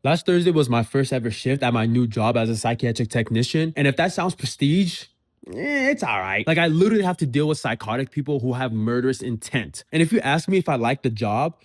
Last Thursday was my first ever shift at my new job as a psychiatric technician. And if that sounds prestige, it's all right. Like, I literally have to deal with psychotic people who have murderous intent. And if you ask me if I like the job,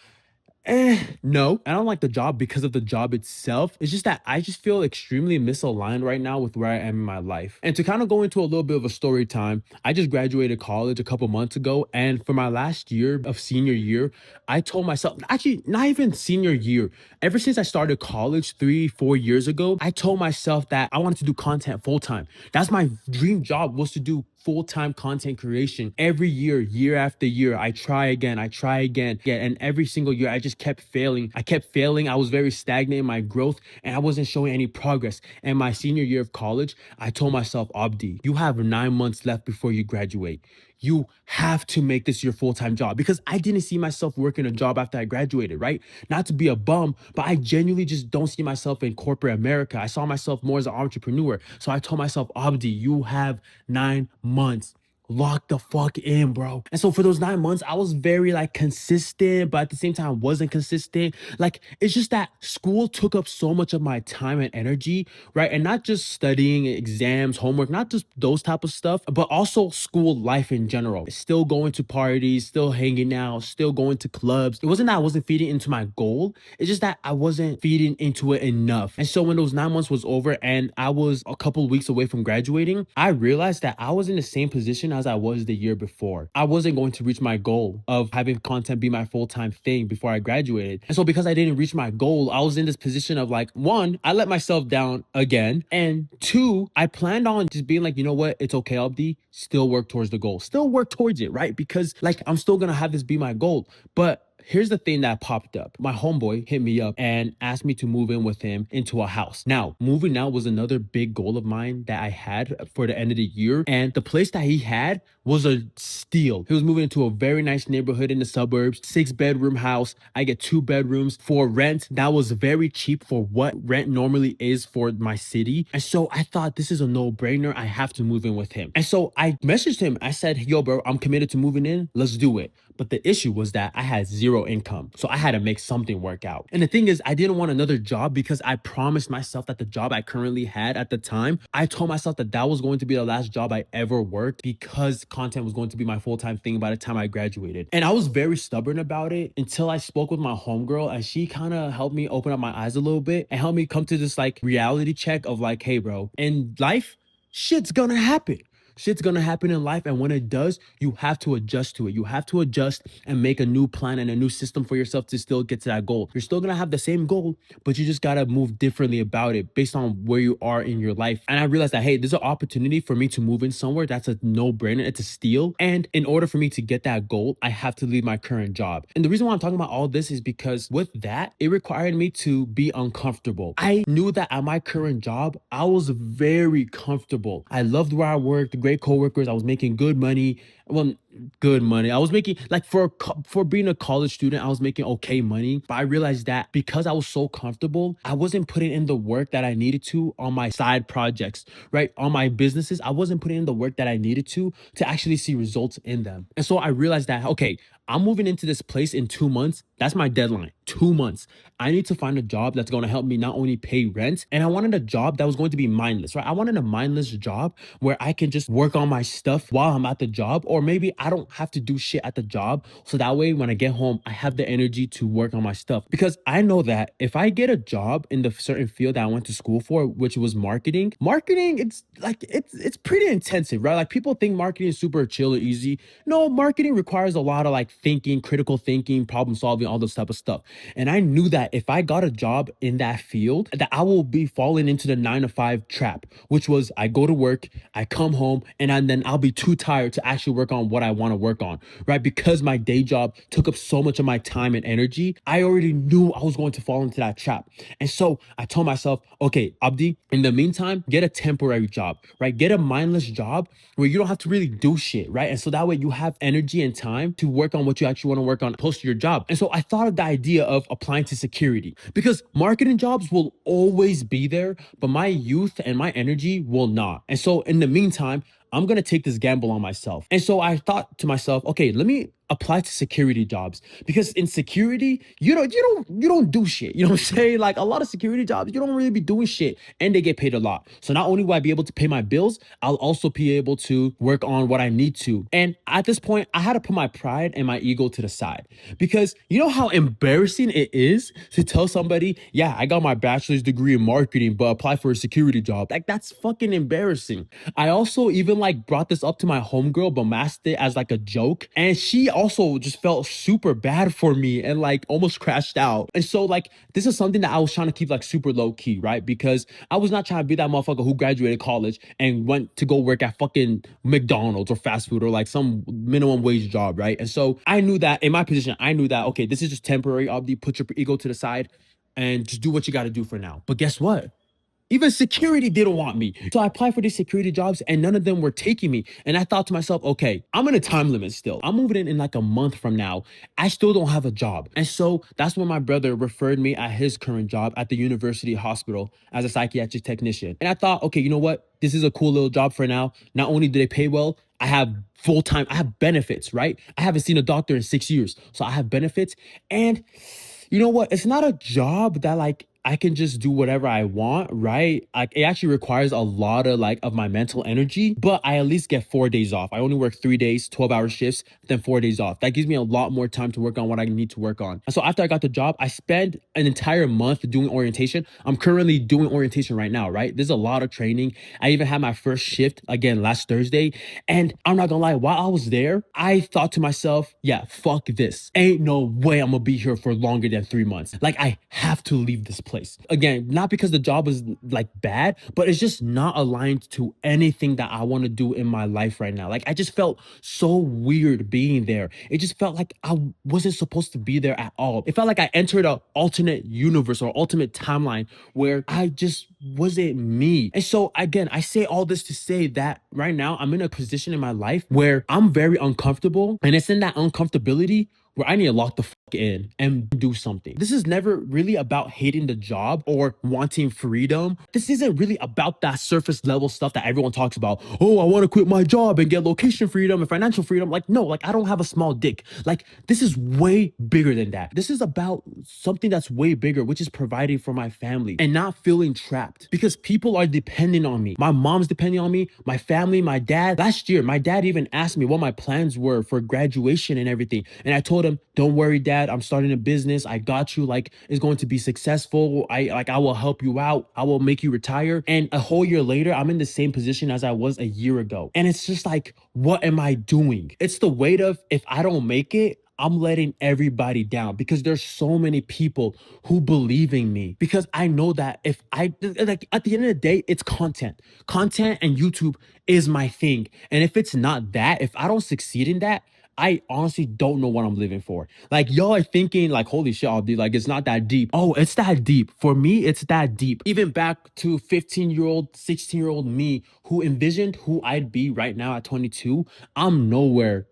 no, I don't like the job because of the job itself. It's just that I just feel extremely misaligned right now with where I am in my life. And to kind of go into a little bit of a story time, I just graduated college a couple months ago. And for my last year of senior year, I told myself, actually, not even senior year, ever since I started college 3, 4 years ago, I told myself that I wanted to do content full time. That's my dream job, was to do full-time content creation every year, year after year. I try again, I try again. Yeah, and every single year I just kept failing. I kept failing. I was very stagnant in my growth and I wasn't showing any progress. And my senior year of college, I told myself, Abdi, you have 9 months left before you graduate. You have to make this your full-time job, because I didn't see myself working a job after I graduated, right? Not to be a bum, but I genuinely just don't see myself in corporate America. I saw myself more as an entrepreneur. So I told myself, Abdi, you have 9 months. Lock the fuck in, bro. And so for those 9 months, I was very like consistent, but at the same time, I wasn't consistent. Like, it's just that school took up so much of my time and energy, right? And not just studying, exams, homework, not just those type of stuff, but also school life in general. Still going to parties, still hanging out, still going to clubs. It wasn't that I wasn't feeding into my goal. It's just that I wasn't feeding into it enough. And so when those 9 months was over and I was a couple weeks away from graduating, I realized that I was in the same position as I was the year before. I wasn't going to reach my goal of having content be my full-time thing before I graduated. And so because I didn't reach my goal, I was in this position of like, one, I let myself down again. And two, I planned on just being like, you know what? It's okay, Abdi. Still work towards the goal. Still work towards it, right? Because like, I'm still gonna have this be my goal. But here's the thing that popped up. My homeboy hit me up and asked me to move in with him into a house. Now, moving out was another big goal of mine that I had for the end of the year. And the place that he had was a steal. He was moving into a very nice neighborhood in the suburbs, 6 bedroom house. I get 2 bedrooms for rent. That was very cheap for what rent normally is for my city. And so I thought, this is a no-brainer. I have to move in with him. And so I messaged him. I said, yo, bro, I'm committed to moving in. Let's do it. But the issue was that I had zero income. So I had to make something work out. And the thing is, I didn't want another job because I promised myself that the job I currently had at the time, I told myself that that was going to be the last job I ever worked, because content was going to be my full-time thing by the time I graduated. And I was very stubborn about it until I spoke with my homegirl, and she kind of helped me open up my eyes a little bit and helped me come to this like reality check of like, hey, bro, in life, shit's gonna happen. Shit's gonna happen in life, and when it does, you have to adjust to it. You have to adjust and make a new plan and a new system for yourself to still get to that goal. You're still gonna have the same goal, but you just gotta move differently about it based on where you are in your life. And I realized that, hey, there's an opportunity for me to move in somewhere that's a no-brainer. It's a steal. And in order for me to get that goal, I have to leave my current job. And the reason why I'm talking about all this is because with that, it required me to be uncomfortable. I knew that at my current job, I was very comfortable. I loved where I worked, great coworkers. I was making good money. Well, good money. I was making like for being a college student, I was making okay money. But I realized that because I was so comfortable, I wasn't putting in the work that I needed to on my side projects, right? On my businesses, I wasn't putting in the work that I needed to actually see results in them. And so I realized that, okay, I'm moving into this place in 2 months. That's my deadline. 2 months. I need to find a job that's going to help me not only pay rent, and I wanted a job that was going to be mindless, right? I wanted a mindless job where I can just work on my stuff while I'm at the job, or maybe I don't have to do shit at the job. So that way, when I get home, I have the energy to work on my stuff. Because I know that if I get a job in the certain field that I went to school for, which was marketing, it's like, it's pretty intensive, right? Like, people think marketing is super chill or easy. No, marketing requires a lot of like thinking, critical thinking, problem solving, all this type of stuff. And I knew that if I got a job in that field, that I will be falling into the 9 to 5 trap, which was I go to work, I come home, and then I'll be too tired to actually work on what I want to work on, right? Because my day job took up so much of my time and energy, I already knew I was going to fall into that trap. And so I told myself, okay, Abdi, in the meantime, get a temporary job, right? Get a mindless job where you don't have to really do shit, right? And so that way you have energy and time to work on what you actually want to work on post your job. And so I thought of the idea of applying to security, because marketing jobs will always be there, but my youth and my energy will not. And so in the meantime, I'm going to take this gamble on myself. And so I thought to myself, okay, let me apply to security jobs, because in security, you don't do shit. You know what I'm saying? Like a lot of security jobs, you don't really be doing shit and they get paid a lot. So not only will I be able to pay my bills, I'll also be able to work on what I need to. And at this point, I had to put my pride and my ego to the side, because you know how embarrassing it is to tell somebody, yeah, I got my bachelor's degree in marketing, but apply for a security job. Like that's fucking embarrassing. I also even like brought this up to my homegirl, but masked it as like a joke. And she also just felt super bad for me and like almost crashed out. And so like this is something that I was trying to keep like super low key, right? Because I was not trying to be that motherfucker who graduated college and went to go work at fucking McDonald's or fast food or like some minimum wage job, right? And so I knew that in my position, I knew that, okay, this is just temporary. Abdi, put your ego to the side and just do what you got to do for now. But guess what? Even security didn't want me. So I applied for these security jobs and none of them were taking me. And I thought to myself, okay, I'm in a time limit still. I'm moving in like a month from now. I still don't have a job. And so that's when my brother referred me at his current job at the university hospital as a psychiatric technician. And I thought, okay, you know what? This is a cool little job for now. Not only do they pay well, I have full-time, I have benefits, right? I haven't seen a doctor in 6 years. So I have benefits. And you know what? It's not a job that like I can just do whatever I want, right? Like it actually requires a lot of like of my mental energy, but I at least get 4 days off. I only work 3 days, 12-hour shifts, then 4 days off. That gives me a lot more time to work on what I need to work on. And so after I got the job, I spent an entire month doing orientation. I'm currently doing orientation right now, right? There's a lot of training. I even had my first shift again last Thursday. And I'm not gonna lie, while I was there, I thought to myself, yeah, fuck this. Ain't no way I'm gonna be here for longer than 3 months. Like I have to leave this place. Again, not because the job is like bad, but it's just not aligned to anything that I want to do in my life right now. Like I just felt so weird being there. It just felt like I wasn't supposed to be there at all. It felt like I entered an alternate universe or alternate timeline where I just wasn't me. And so again, I say all this to say that right now I'm in a position in my life where I'm very uncomfortable, and it's in that uncomfortability where I need to lock the fuck in and do something. This is never really about hating the job or wanting freedom. This isn't really about that surface level stuff that everyone talks about. Oh, I want to quit my job and get location freedom and financial freedom. Like, no, like I don't have a small dick. Like this is way bigger than that. This is about something that's way bigger, which is providing for my family and not feeling trapped, because people are depending on me. My mom's depending on me, my family, my dad. Last year, my dad even asked me what my plans were for graduation and everything. And I told him, don't worry, dad, I'm starting a business. I got you. Like it's going to be successful. I will help you out. I will make you retire. And a whole year later, I'm in the same position as I was a year ago. And it's just like, what am I doing? It's the weight of, if I don't make it, I'm letting everybody down, because there's so many people who believe in me, because I know that if I like at the end of the day, it's content and YouTube is my thing. And if it's not that, if I don't succeed in that, I honestly don't know what I'm living for. Like y'all are thinking like, holy shit, Abdi, like it's not that deep. Oh, it's that deep. For me, it's that deep. Even back to 15-year-old, 16-year-old me who envisioned who I'd be right now at 22, I'm nowhere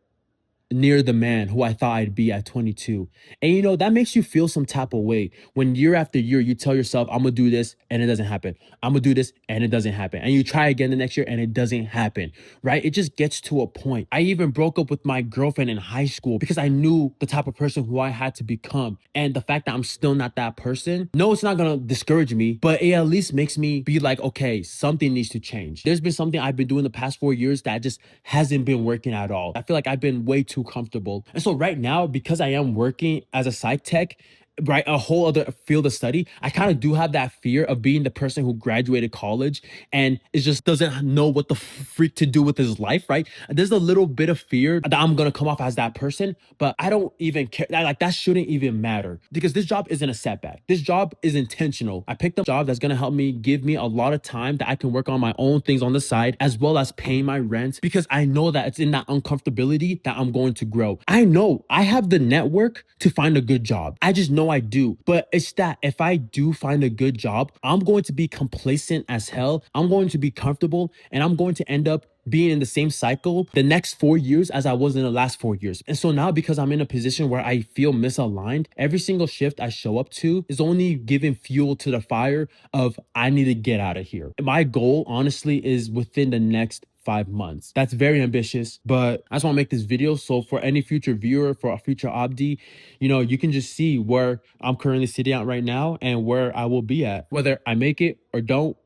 near the man who I thought I'd be at 22. And you know, that makes you feel some type of way when year after year you tell yourself, I'm gonna do this and it doesn't happen. I'm gonna do this and it doesn't happen. And you try again the next year and it doesn't happen, right? It just gets to a point. I even broke up with my girlfriend in high school because I knew the type of person who I had to become. And the fact that I'm still not that person, no, it's not gonna discourage me, but it at least makes me be like, okay, something needs to change. There's been something I've been doing the past 4 years that just hasn't been working at all. I feel like I've been way too comfortable. And so right now, because I am working as a psych tech, right, a whole other field of study, I kind of do have that fear of being the person who graduated college and it just doesn't know what the freak to do with his life, right? There's a little bit of fear that I'm gonna come off as that person, but I don't even care. Like that shouldn't even matter, because this job isn't a setback. This job is intentional. I picked a job that's gonna help me, give me a lot of time that I can work on my own things on the side, as well as paying my rent, because I know that it's in that uncomfortability that I'm going to grow. I know I have the network to find a good job. I just know I do. But it's that if I do find a good job, I'm going to be complacent as hell. I'm going to be comfortable, and I'm going to end up being in the same cycle the next 4 years as I was in the last 4 years. And so now, because I'm in a position where I feel misaligned, every single shift I show up to is only giving fuel to the fire of I need to get out of here. My goal, honestly, is within the next 5 months. That's very ambitious, but I just want to make this video so for any future viewer, for a future Abdi, you can just see where I'm currently sitting at right now and where I will be at, whether I make it or don't.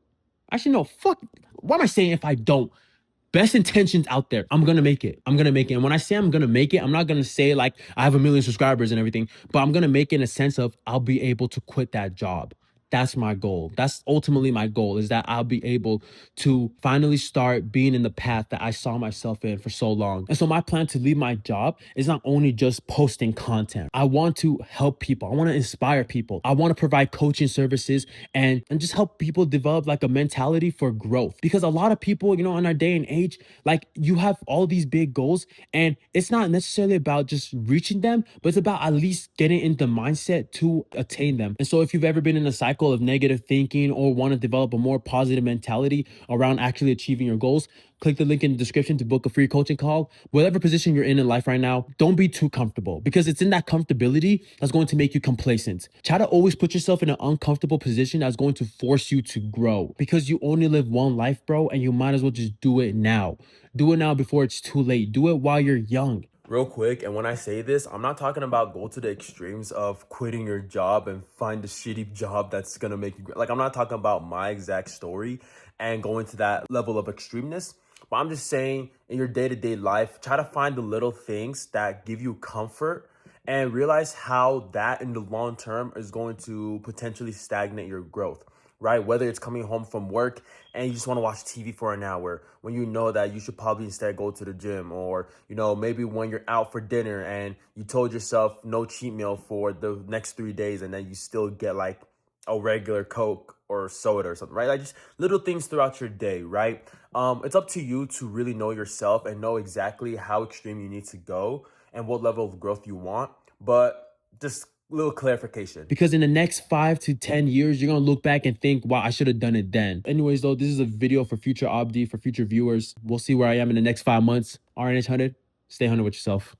Actually, no, fuck. What am I saying if I don't? Best intentions out there. I'm gonna make it. I'm gonna make it. And when I say I'm gonna make it, I'm not gonna say like I have 1 million subscribers and everything, but I'm gonna make it in a sense of I'll be able to quit that job. That's my goal. That's ultimately my goal, is that I'll be able to finally start being in the path that I saw myself in for so long. And so my plan to leave my job is not only just posting content. I want to help people. I want to inspire people. I want to provide coaching services and just help people develop like a mentality for growth. Because a lot of people, in our day and age, like you have all these big goals and it's not necessarily about just reaching them, but it's about at least getting in the mindset to attain them. And so if you've ever been in a cycle of negative thinking or want to develop a more positive mentality around actually achieving your goals, click the link in the description to book a free coaching call. Whatever position you're in life right now, don't be too comfortable, because it's in that comfortability that's going to make you complacent. Try to always put yourself in an uncomfortable position that's going to force you to grow, because you only live one life, bro, and you might as well just do it now. Do it now before it's too late. Do it while you're young. Real quick, and when I say this, I'm not talking about go to the extremes of quitting your job and find a shitty job that's gonna make you like, I'm not talking about my exact story and going to that level of extremeness, but I'm just saying in your day-to-day life, try to find the little things that give you comfort and realize how that in the long term is going to potentially stagnate your growth. Right? Whether it's coming home from work and you just want to watch TV for an hour when you know that you should probably instead go to the gym, or, maybe when you're out for dinner and you told yourself no cheat meal for the next 3 days and then you still get like a regular Coke or soda or something, right? Like just little things throughout your day, right? It's up to you to really know yourself and know exactly how extreme you need to go and what level of growth you want. But just little clarification, because in the next 5 to 10 years you're gonna look back and think, wow, I should have done it then. Anyways, though, this is a video for future Abdi, for future viewers. We'll see where I am in the next 5 months. RNH Hunnid, stay Hunnid with yourself.